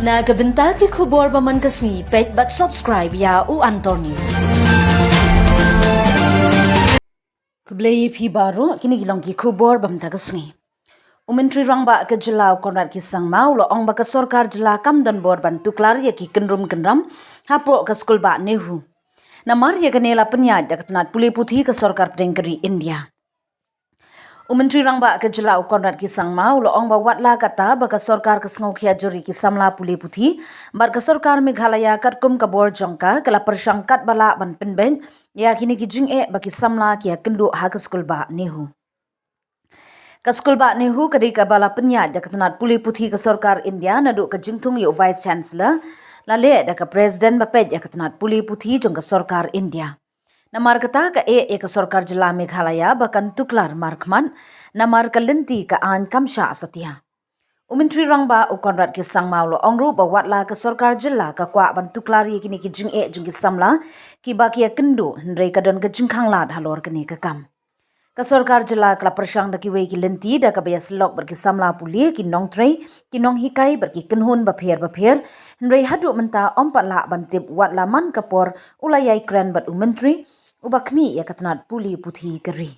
Nagabenta ki khubor baman kasni page but subscribe ya u Antor News. Kublai phi baru kini gilong ki khubor bam ta kasni. Umentri rangba ke jylla konrat ki sangmau lo ong ba ke sorkar jylla kam donbor ban tuklar ya ki kynram hapoh ke skul ba NEHU. Namar ya kenela penyat dak tenat puli putih ke sorkar pedengkeri India. Umentri rangba ke jylla konrat ki sangmau lo ong ba watla kata ba ke sorkar ke sngokya juri ki samla puli putih bar ke sorkar Meghalaya katkum kabor jongka kala persangkat bala ban penben ya kini ki jing ba ki samla ki kendu ha ke skul ba NEHU. Kaskul ba NEHU kadi kabala penyat dak tenat puli putih ke sorkar India nadu ke jingtung yu vice chancellor lale dak ke presiden bapet ya ke tenat puli putih jong ke sorkar India. Namar kata ke ke sorkar jylla Meghalaya bahkan tuklar markman namar ke lenti ke an kamsha setia. Umentri rangba ukonrat ke sangmau lo ongru bawatla ke sorkar jylla ke kwa ban tuklar ye kini ki jing jing ki samla ki bakia kendu hendrei kadon ke jingkhang lad halor kini ke kam. Ke sorkar jylla kala persang daki wei ki lenti da ke bias lok berki samla puli ki nong trei ki nong hikai berki kenhun bapher hendrei hadu menta ompat la bantip watla man kapor ulayai kren bat umentri ubakmi ya ketenat puli putih keri.